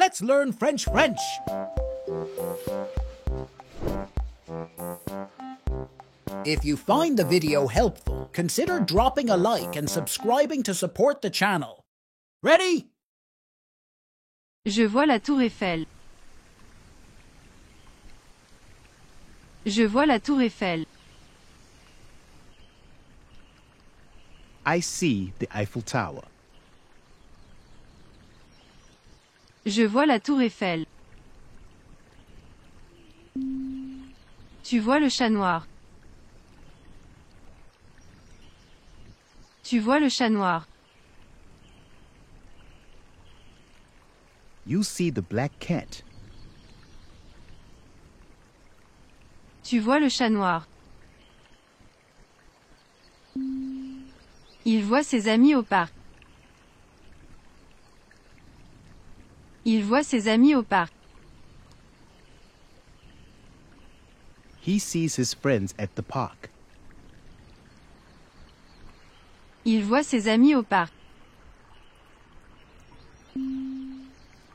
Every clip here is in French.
Let's learn French. If you find the video helpful, consider dropping a like and subscribing to support the channel. Ready? Je vois la tour Eiffel. Je vois la tour Eiffel. I see the Eiffel Tower. Je vois la tour Eiffel. Tu vois le chat noir. Tu vois le chat noir. You see the black cat. Tu vois le chat noir. Il voit ses amis au parc. Il voit ses amis au parc. He sees his friends at the park. Il voit ses amis au parc.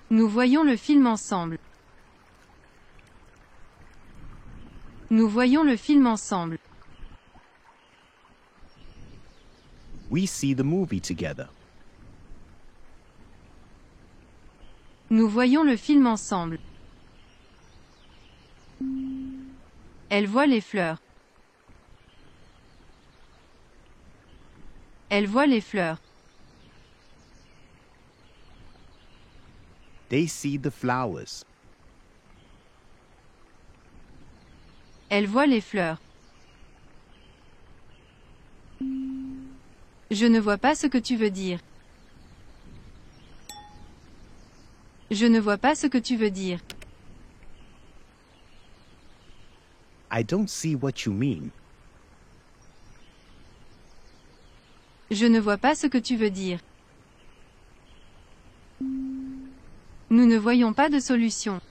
Nous voyons le film ensemble. Nous voyons le film ensemble. We see the movie together. Nous voyons le film ensemble. Elle voit les fleurs. Elle voit les fleurs. They see the flowers. Elle voit les fleurs. Je ne vois pas ce que tu veux dire. Je ne vois pas ce que tu veux dire. I don't see what you mean. Je ne vois pas ce que tu veux dire. Nous ne voyons pas de solution.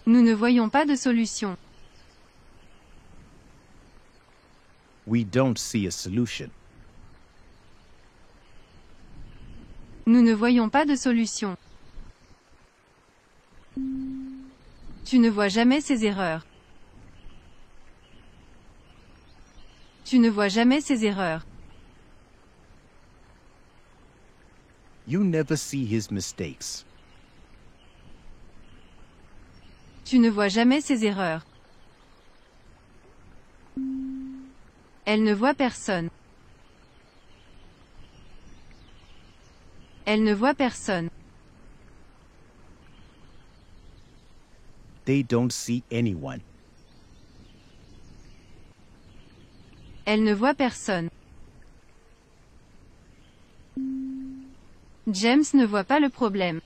Nous ne voyons pas de solution. We don't see a solution. Nous ne voyons pas de solution. Tu ne vois jamais ces erreurs. Tu ne vois jamais ces erreurs. You never see his mistakes. Tu ne vois jamais ces erreurs. Elle ne voit personne. Elle ne voit personne. They don't see anyone. Elle ne voit personne. James ne voit pas le problème.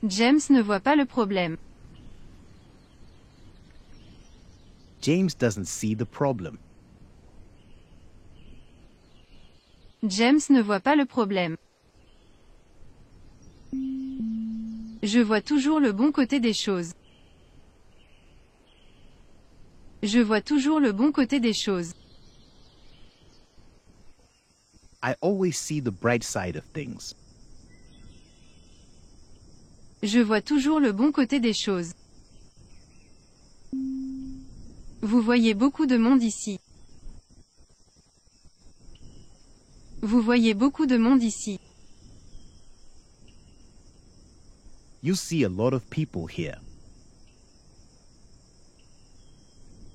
James ne voit pas le problème. James doesn't see the problem. James ne voit pas le problème. Je vois toujours le bon côté des choses. Je vois toujours le bon côté des choses. I always see the bright side of things. Je vois toujours le bon côté des choses. Vous voyez beaucoup de monde ici. Vous voyez beaucoup de monde ici. You see a lot of people here.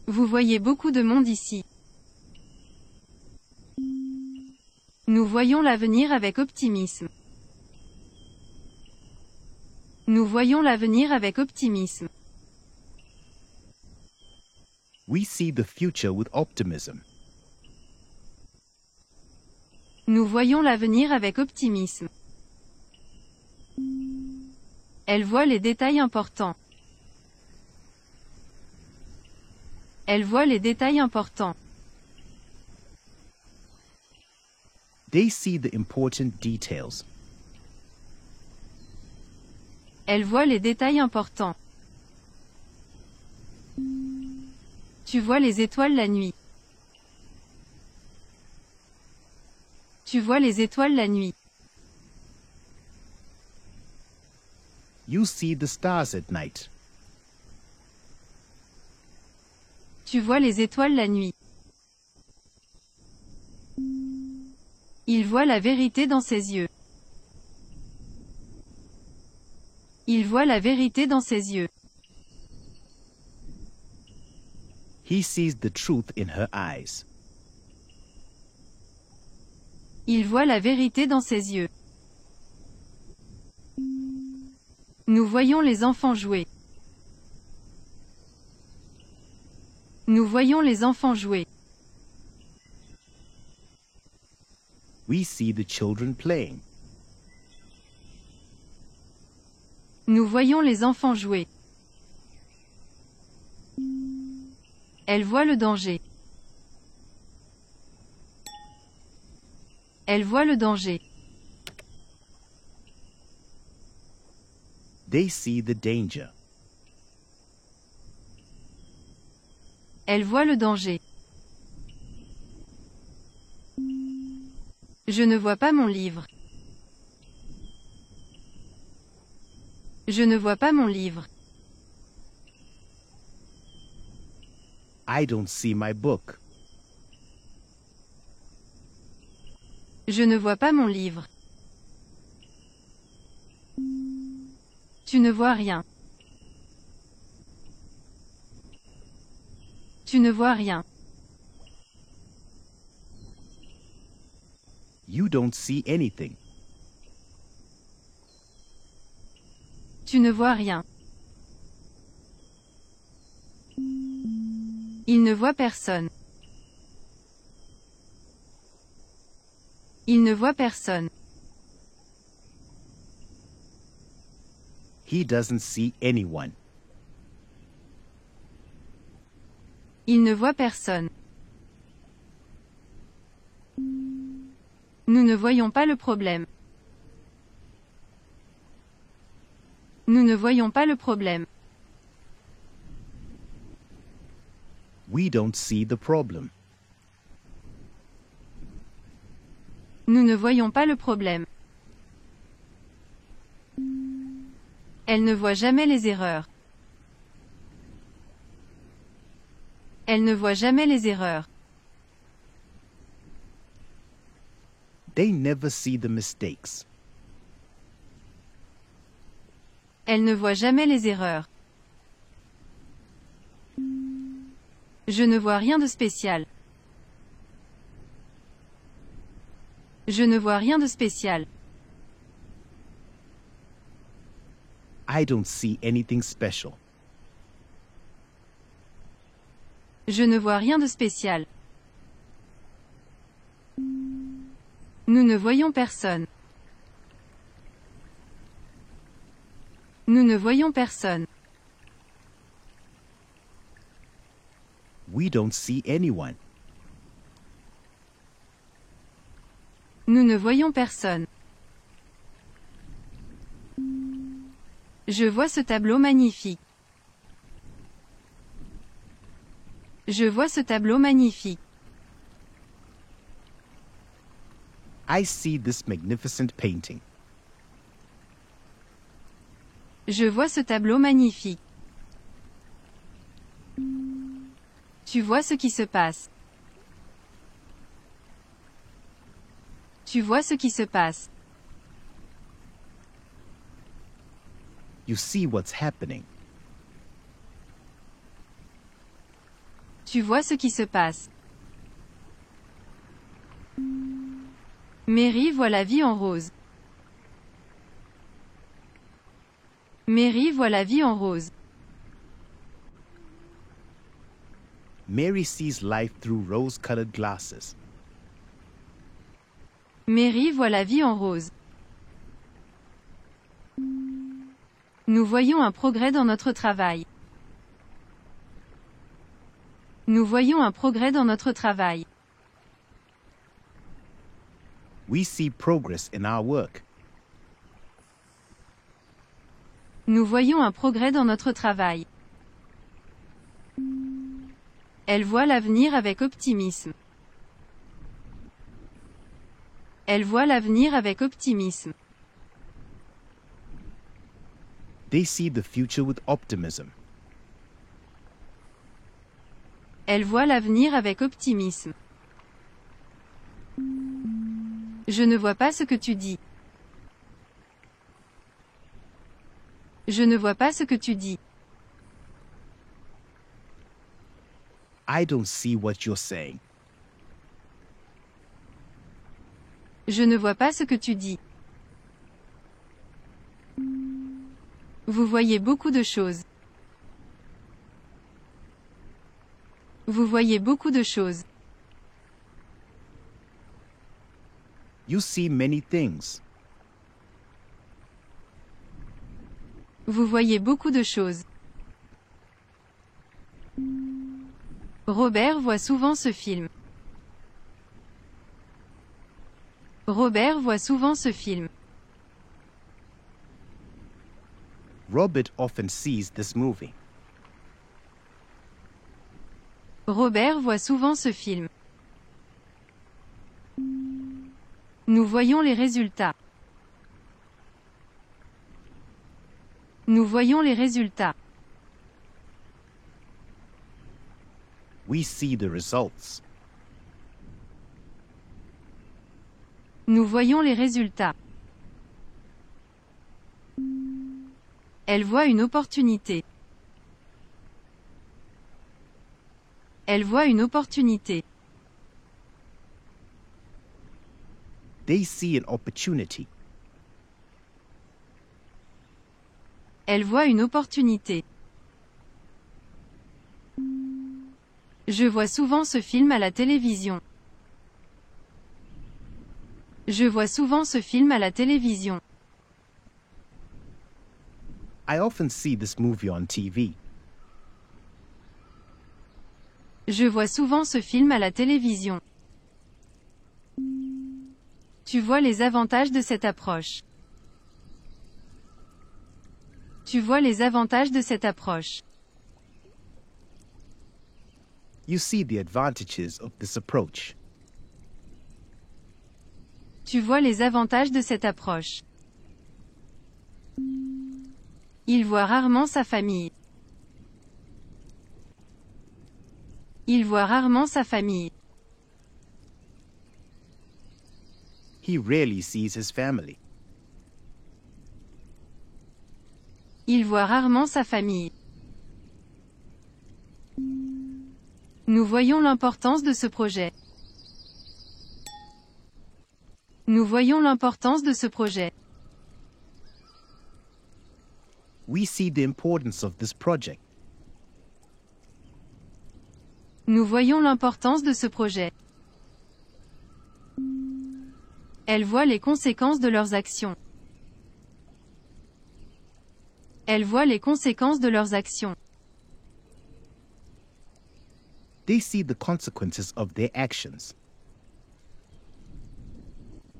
Vous voyez beaucoup de monde ici. Nous voyons l'avenir avec optimisme. Nous voyons l'avenir avec optimisme. We see the future with optimism. Nous voyons l'avenir avec optimisme. Elle voit les détails importants. Elle voit les détails importants. They see the important details. Elle voit les détails importants. Tu vois les étoiles la nuit. Tu vois les étoiles la nuit. You see the stars at night. Tu vois les étoiles la nuit. Il voit la vérité dans ses yeux. Il voit la vérité dans ses yeux. He sees the truth in her eyes. Il voit la vérité dans ses yeux. Nous voyons les enfants jouer. Nous voyons les enfants jouer. We see the children playing. Nous voyons les enfants jouer. Elle voit le danger. Elle voit le danger. They see the danger. Elle voit le danger. Je ne vois pas mon livre. Je ne vois pas mon livre. I don't see my book. Je ne vois pas mon livre. Tu ne vois rien. Tu ne vois rien. You don't see anything. Tu ne vois rien. Il ne voit personne. Il ne voit personne. He doesn't see anyone. Il ne voit personne. Nous ne voyons pas le problème. Nous ne voyons pas le problème. We don't see the problem. Nous ne voyons pas le problème. Elle ne voit jamais les erreurs. Elle ne voit jamais les erreurs. They never see the mistakes. Elle ne voit jamais les erreurs. Je ne vois rien de spécial. Je ne vois rien de spécial. I don't see anything special. Je ne vois rien de spécial. Nous ne voyons personne. Nous ne voyons personne. We don't see anyone. Nous ne voyons personne. Je vois ce tableau magnifique. Je vois ce tableau magnifique. I see this magnificent painting. Je vois ce tableau magnifique. Tu vois ce qui se passe. Tu vois ce qui se passe. You see what's happening. Tu vois ce qui se passe. Mary voit la vie en rose. Mary voit la vie en rose. Mary sees life through rose-colored glasses. Mary voit la vie en rose. Nous voyons un progrès dans notre travail. Nous voyons un progrès dans notre travail. We see progress in our work. Nous voyons un progrès dans notre travail. Elle voit l'avenir avec optimisme. Elle voit l'avenir avec optimisme. They see the future with optimism. Elle voit l'avenir avec optimisme. Je ne vois pas ce que tu dis. Je ne vois pas ce que tu dis. I don't see what you're saying. Je ne vois pas ce que tu dis. Vous voyez beaucoup de choses. Vous voyez beaucoup de choses. You see many things. Vous voyez beaucoup de choses. Robert voit souvent ce film. Robert voit souvent ce film. Robert often sees this movie. Robert voit souvent ce film. Nous voyons les résultats. Nous voyons les résultats. We see the results. Nous voyons les résultats. Elle voit une opportunité. Elle voit une opportunité. They see an opportunity. Elle voit une opportunité. Je vois souvent ce film à la télévision. Je vois souvent ce film à la télévision. I often see this movie on TV. Je vois souvent ce film à la télévision. Tu vois les avantages de cette approche. Tu vois les avantages de cette approche. You see the advantages of this approach. Tu vois les avantages de cette approche. Il voit rarement sa famille. Il voit rarement sa famille. He rarely sees his family. Il voit rarement sa famille. Nous voyons l'importance de ce projet. Nous voyons l'importance de ce projet. We see the importance of this project. Nous voyons l'importance de ce projet. Elle voit les conséquences de leurs actions. Elle voit les conséquences de leurs actions. They see the consequences of their actions.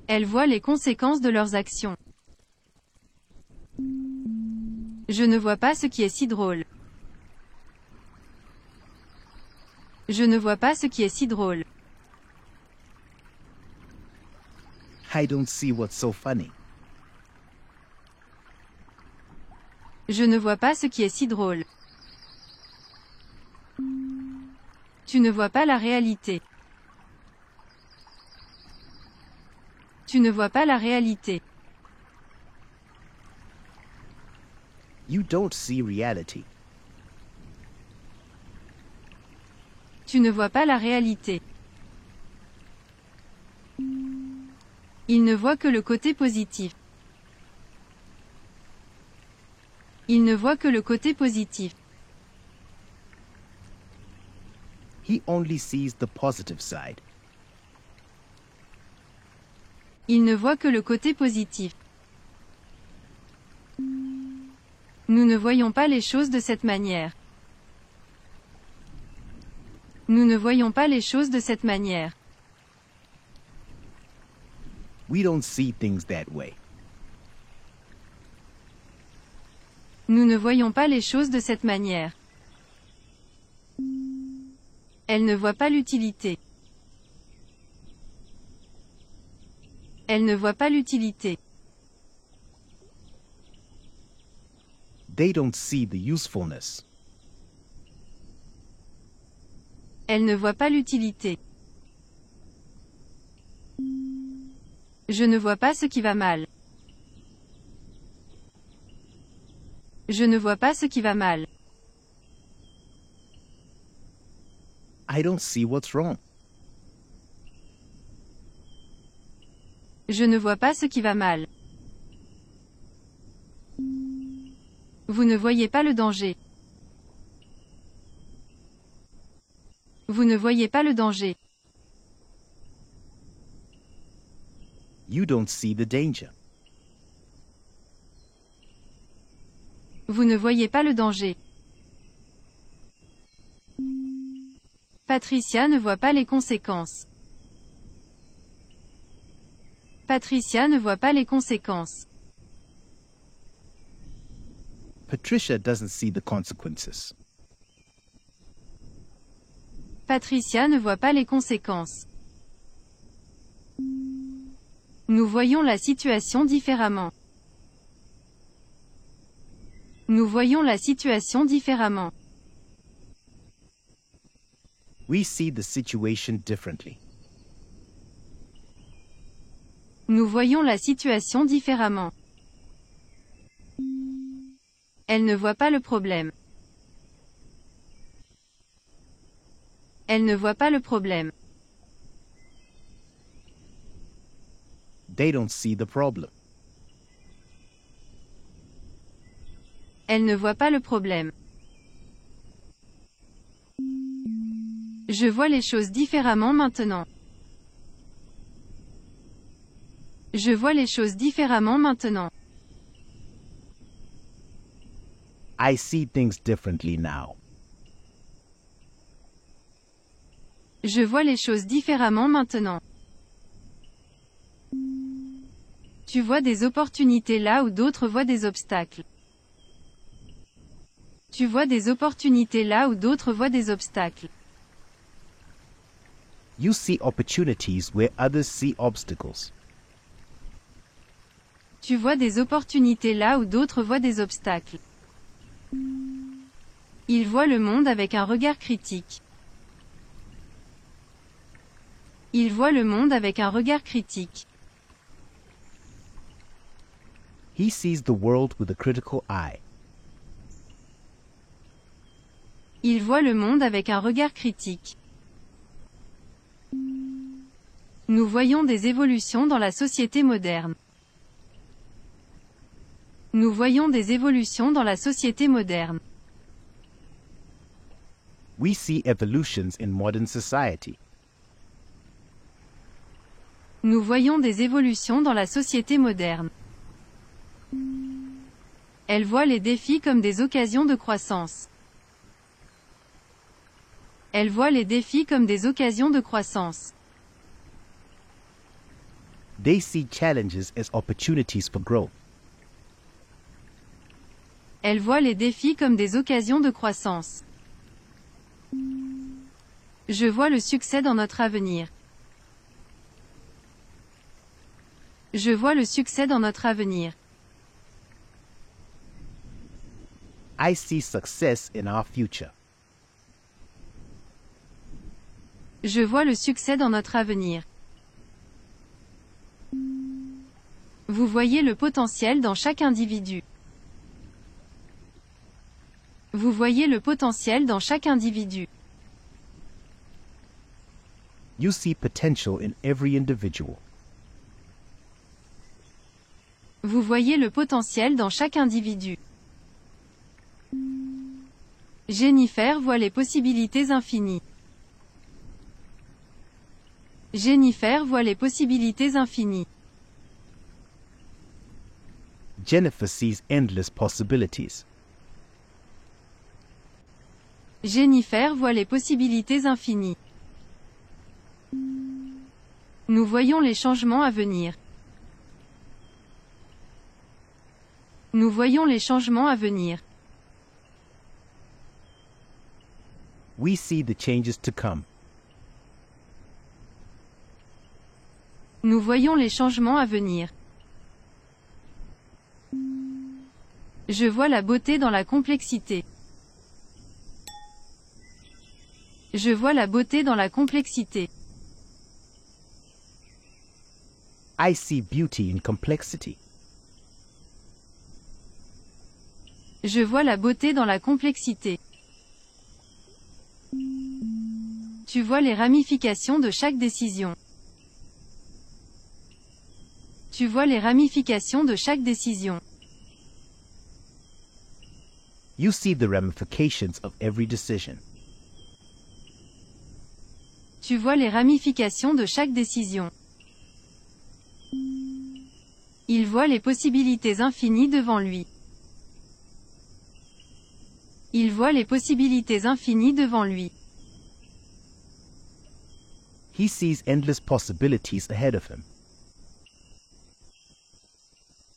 Elle voit les conséquences de leurs actions. Je ne vois pas ce qui est si drôle. Je ne vois pas ce qui est si drôle. I don't see what's so funny. Je ne vois pas ce qui est si drôle. Tu ne vois pas la réalité. Tu ne vois pas la réalité. You don't see reality. Tu ne vois pas la réalité. Il ne voit que le côté positif. Il ne voit que le côté positif. He only sees the positive side. Il ne voit que le côté positif. Nous ne voyons pas les choses de cette manière. Nous ne voyons pas les choses de cette manière. We don't see things that way. Nous ne voyons pas les choses de cette manière. Elle ne voit pas l'utilité. Elle ne voit pas l'utilité. They don't see the usefulness. Elle ne voit pas l'utilité. Je ne vois pas ce qui va mal. Je ne vois pas ce qui va mal. I don't see what's wrong. Je ne vois pas ce qui va mal. Vous ne voyez pas le danger. Vous ne voyez pas le danger. You don't see the danger. Vous ne voyez pas le danger. Patricia ne voit pas les conséquences. Patricia ne voit pas les conséquences. Patricia doesn't see the consequences. Patricia ne voit pas les conséquences. Nous voyons la situation différemment. Nous voyons la situation différemment. We see the situation differently. Nous voyons la situation différemment. Elle ne voit pas le problème. Elle ne voit pas le problème. They don't see the problem. Elle ne voit pas le problème. Je vois les choses différemment maintenant. Je vois les choses différemment maintenant. I see things differently now. Je vois les choses différemment maintenant. Tu vois des opportunités là où d'autres voient des obstacles. Tu vois des opportunités là où d'autres voient des obstacles. You see opportunities where others see obstacles. Tu vois des opportunités là où d'autres voient des obstacles. Il voit le monde avec un regard critique. Il voit le monde avec un regard critique. He sees the world with a critical eye. Il voit le monde avec un regard critique. Nous voyons des évolutions dans la société moderne. Nous voyons des évolutions dans la société moderne. We see evolutions in modern society. Nous voyons des évolutions dans la société moderne. Elle voit les défis comme des occasions de croissance. Elle voit les défis comme des occasions de croissance. They see challenges as opportunities for growth. Elle voit les défis comme des occasions de croissance. Je vois le succès dans notre avenir. Je vois le succès dans notre avenir. I see success in our future. Je vois le succès dans notre avenir. Vous voyez le potentiel dans chaque individu. Vous voyez le potentiel dans chaque individu. You see potential in every individual. Vous voyez le potentiel dans chaque individu. Jennifer voit les possibilités infinies. Jennifer voit les possibilités infinies. Jennifer sees endless possibilities. Jennifer voit les possibilités infinies. Nous voyons les changements à venir. Nous voyons les changements à venir. We see the changes to come. Nous voyons les changements à venir. Je vois la beauté dans la complexité. Je vois la beauté dans la complexité. I see beauty in complexity. Je vois la beauté dans la complexité. Tu vois les ramifications de chaque décision. Tu vois les ramifications de chaque décision. You see the ramifications of every decision. Tu vois les ramifications de chaque décision. Il voit les possibilités infinies devant lui. Il voit les possibilités infinies devant lui. He sees endless possibilities ahead of him.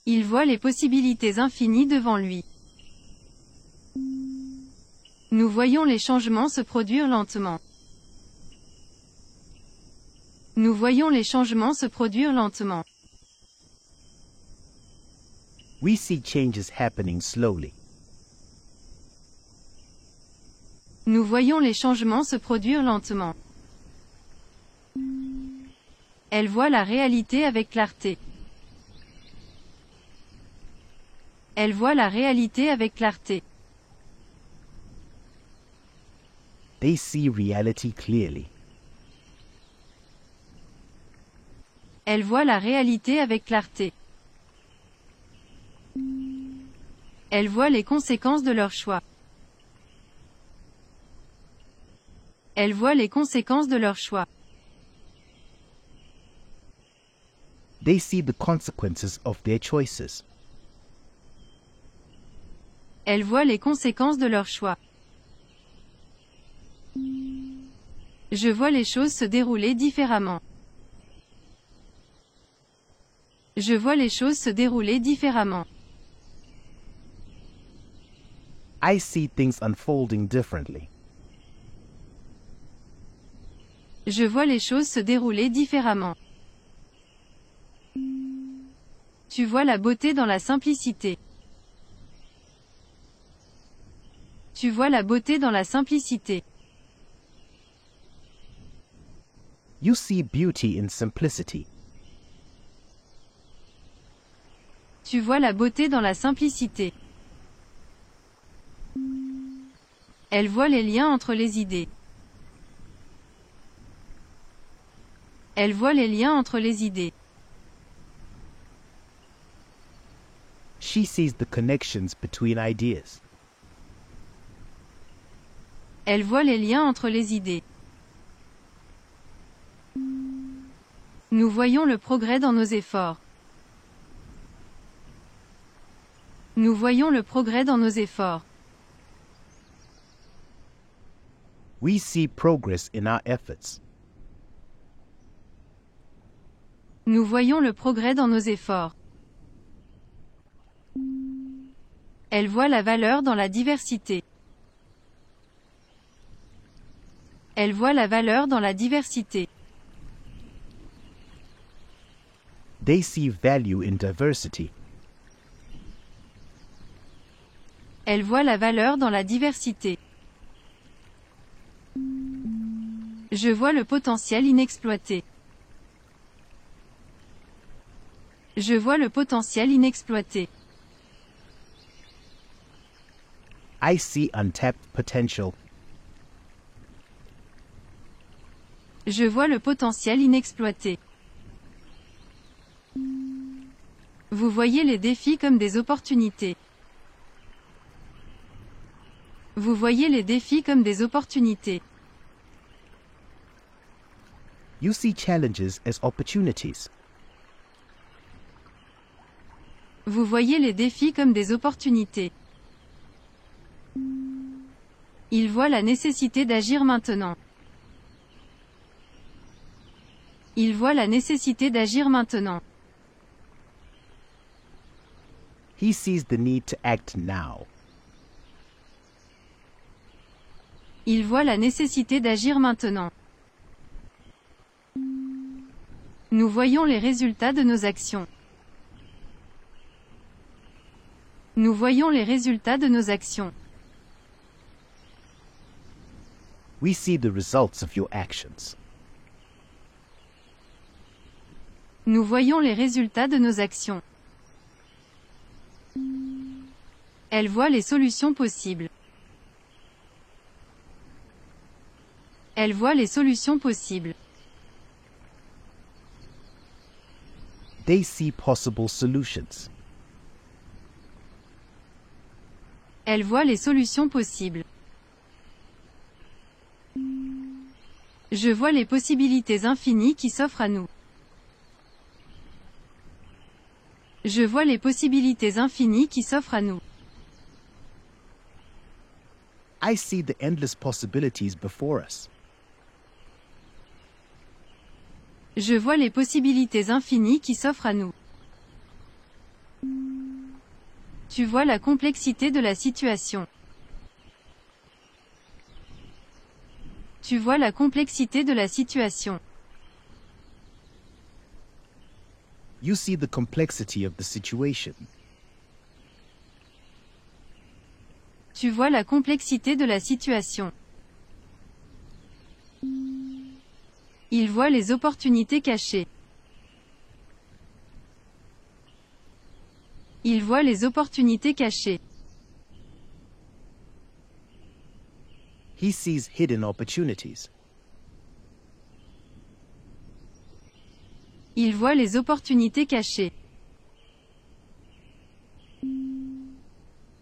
Il voit les possibilités infinies devant lui. Nous voyons les changements se produire lentement. Nous voyons les changements se produire lentement. We see changes happening slowly. Nous voyons les changements se produire lentement. Elle voit la réalité avec clarté. Elle voit la réalité avec clarté. They see reality clearly. Elle voit la réalité avec clarté. Elle voit les conséquences de leur choix. Elle voit les conséquences de leur choix. They see the consequences of their choices. Elle voit les conséquences de leur choix. Je vois les choses se dérouler différemment. Je vois les choses se dérouler différemment. I see things unfolding differently. Je vois les choses se dérouler différemment. Tu vois la beauté dans la simplicité. Tu vois la beauté dans la simplicité. You see beauty in simplicity. Tu vois la beauté dans la simplicité. Elle voit les liens entre les idées. Elle voit les liens entre les idées. She sees the connections between ideas. Elle voit les liens entre les idées. Nous voyons le progrès dans nos efforts. Nous voyons le progrès dans nos efforts. We see progress in our efforts. Nous voyons le progrès dans nos efforts. Elle voit la valeur dans la diversité. Elle voit la valeur dans la diversité. They see value in diversity. Elle voit la valeur dans la diversité. Je vois le potentiel inexploité. Je vois le potentiel inexploité. I see untapped potential. Je vois le potentiel inexploité. Vous voyez les défis comme des opportunités. Vous voyez les défis comme des opportunités. You see challenges as opportunities. Vous voyez les défis comme des opportunités. Il voit la nécessité d'agir maintenant. Il voit la nécessité d'agir maintenant. He sees the need to act now. Il voit la nécessité d'agir maintenant. Nous voyons les résultats de nos actions. Nous voyons les résultats de nos actions. We see the results of your actions. Nous voyons les résultats de nos actions. Elle voit les solutions possibles. Elle voit les solutions possibles. They see possible solutions. Elle voit les solutions possibles. Je vois les possibilités infinies qui s'offrent à nous. Je vois les possibilités infinies qui s'offrent à nous. I see the endless possibilities before us. Je vois les possibilités infinies qui s'offrent à nous. Tu vois la complexité de la situation. Tu vois la complexité de la situation. You see the complexity of the situation. Tu vois la complexité de la situation. Il voit les opportunités cachées. Il voit les opportunités cachées. He sees hidden opportunities. Il voit les opportunités cachées.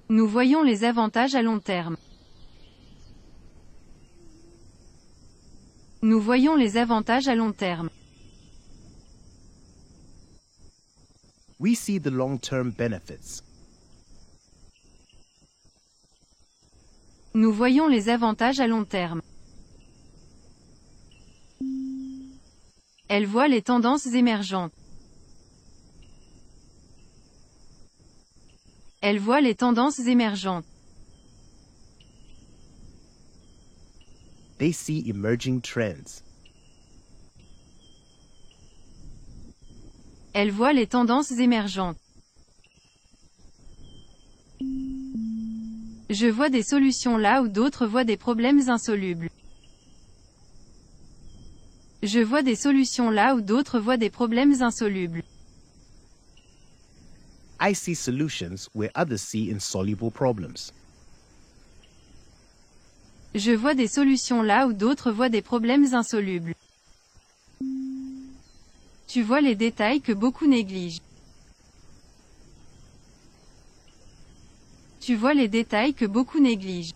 Nous voyons les avantages à long terme. Nous voyons les avantages à long terme. We see the long-term benefits. Nous voyons les avantages à long terme. Elle voit les tendances émergentes. Elle voit les tendances émergentes. They see emerging trends. Elle voit les tendances émergentes. Je vois des solutions là où d'autres voient des problèmes insolubles. Je vois des solutions là où d'autres voient des problèmes insolubles. I see solutions where others see insoluble problems. Je vois des solutions là où d'autres voient des problèmes insolubles. Tu vois les détails que beaucoup négligent. Tu vois les détails que beaucoup négligent.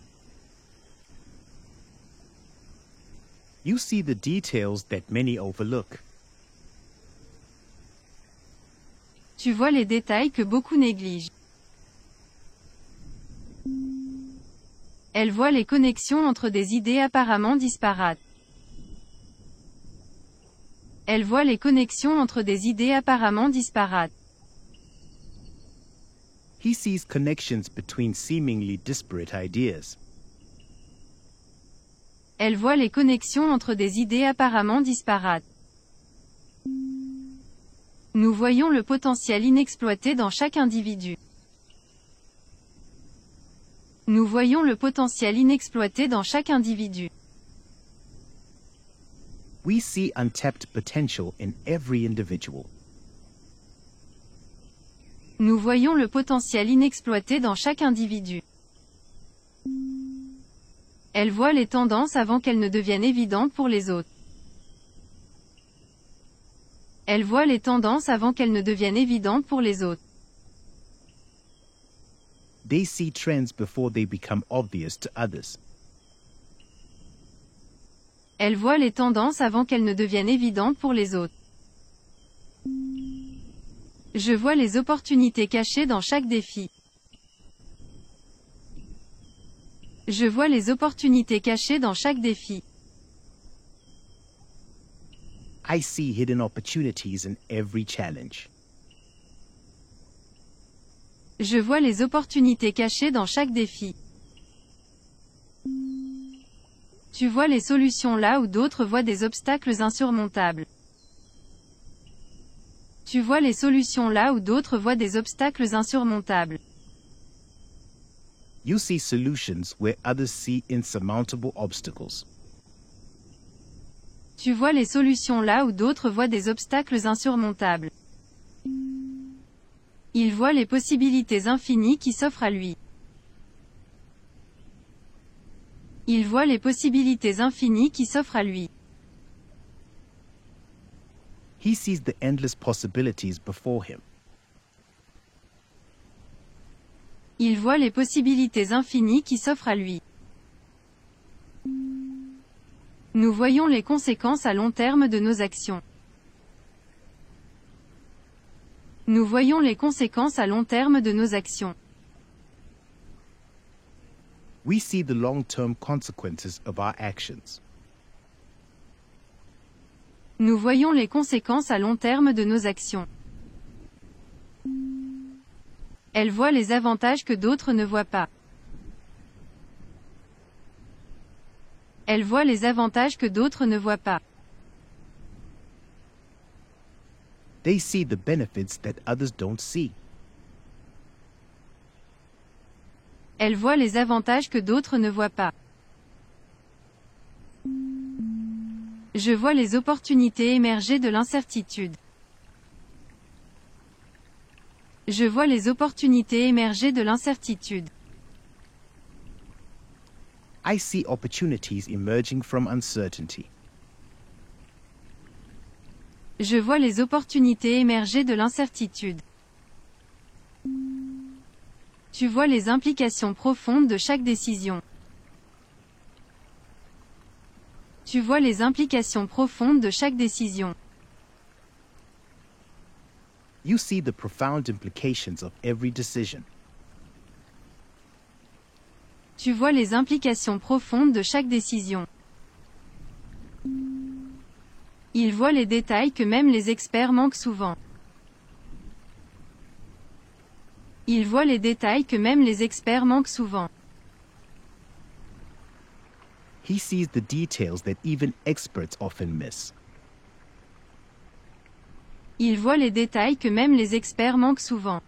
You see the details that many overlook. Tu vois les détails que beaucoup négligent. Elle voit les connexions entre des idées apparemment disparates. Elle voit les connexions entre des idées apparemment disparates. He sees connections between seemingly disparate ideas. Elle voit les connexions entre des idées apparemment disparates. Nous voyons le potentiel inexploité dans chaque individu. Nous voyons le potentiel inexploité dans chaque individu. We see untapped potential in every individual. Nous voyons le potentiel inexploité dans chaque individu. Elle voit les tendances avant qu'elles ne deviennent évidentes pour les autres. Elle voit les tendances avant qu'elles ne deviennent évidentes pour les autres. They see trends before they become obvious to others. Elle voit les tendances avant qu'elles ne deviennent évidentes pour les autres. Je vois les opportunités cachées dans chaque défi. Je vois les opportunités cachées dans chaque défi. I see hidden opportunities in every challenge. Je vois les opportunités cachées dans chaque défi. Tu vois les solutions là où d'autres voient des obstacles insurmontables. Tu vois les solutions là où d'autres voient des obstacles insurmontables. You see solutions where others see insurmountable obstacles. Tu vois les solutions là où d'autres voient des obstacles insurmontables. Il voit les possibilités infinies qui s'offrent à lui. Il voit les possibilités infinies qui s'offrent à lui. He sees the endless possibilities before him. Il voit les possibilités infinies qui s'offrent à lui. Nous voyons les conséquences à long terme de nos actions. Nous voyons les conséquences à long terme de nos actions. We see the long-term consequences of our actions. Nous voyons les conséquences à long terme de nos actions. Elle voit les avantages que d'autres ne voient pas. Elle voit les avantages que d'autres ne voient pas. They see the benefits that others don't see. Elle voit les avantages que d'autres ne voient pas. Je vois les opportunités émerger de l'incertitude. Je vois les opportunités émerger de l'incertitude. I see opportunities emerging from uncertainty. Je vois les opportunités émerger de l'incertitude. Tu vois les implications profondes de chaque décision. Tu vois les implications profondes de chaque décision. You see the profound implications of every decision. Tu vois les implications profondes de chaque décision. Il voit les détails que même les experts manquent souvent. Il voit les détails que même les experts manquent souvent. He sees the details that even experts often miss. Il voit les détails que même les experts manquent souvent.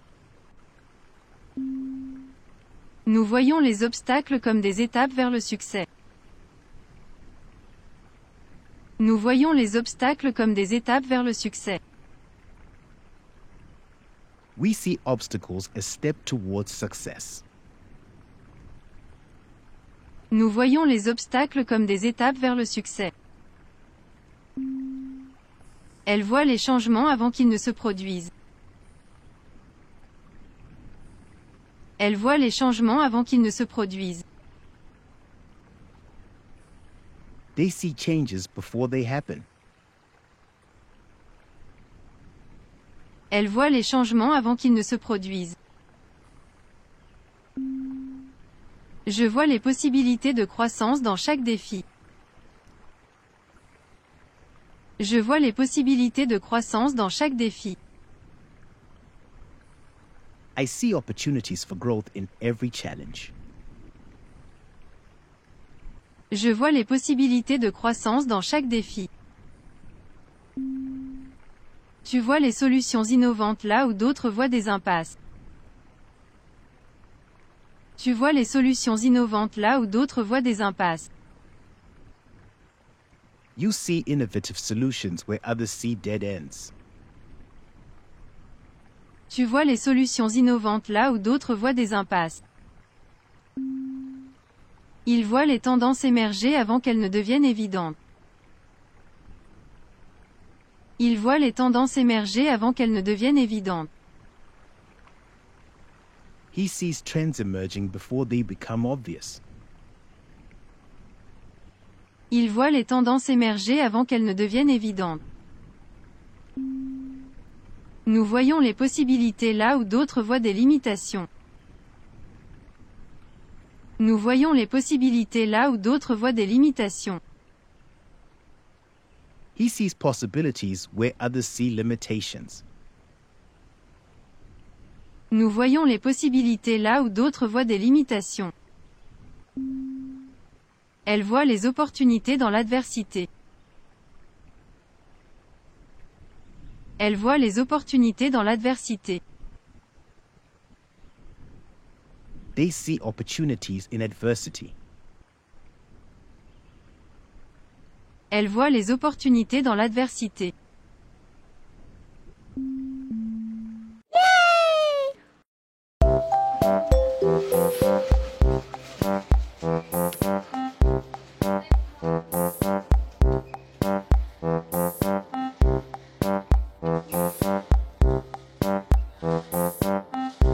Nous voyons les obstacles comme des étapes vers le succès. Nous voyons les obstacles comme des étapes vers le succès. We see obstacles as steps towards success. Nous voyons les obstacles comme des étapes vers le succès. Elle voit les changements avant qu'ils ne se produisent. Elle voit les changements avant qu'ils ne se produisent. They see changes before they happen. Elle voit les changements avant qu'ils ne se produisent. Je vois les possibilités de croissance dans chaque défi. Je vois les possibilités de croissance dans chaque défi. I see opportunities for growth in every challenge. Je vois les possibilités de croissance dans chaque défi. Tu vois les solutions innovantes là où d'autres voient des impasses. Tu vois les solutions innovantes là où d'autres voient des impasses. You see innovative solutions where others see dead ends. Tu vois les solutions innovantes là où d'autres voient des impasses. Il voit les tendances émerger avant qu'elles ne deviennent évidentes. Il voit les tendances émerger avant qu'elles ne deviennent évidentes. He sees trends emerging before they become obvious. Il voit les tendances émerger avant qu'elles ne deviennent évidentes. Nous voyons les possibilités là où d'autres voient des limitations. Nous voyons les possibilités là où d'autres voient des limitations. He sees possibilities where others see limitations. Nous voyons les possibilités là où d'autres voient des limitations. Elle voit les opportunités dans l'adversité. Elle voit les opportunités dans l'adversité. They see opportunities in adversity. Elle voit les opportunités dans l'adversité.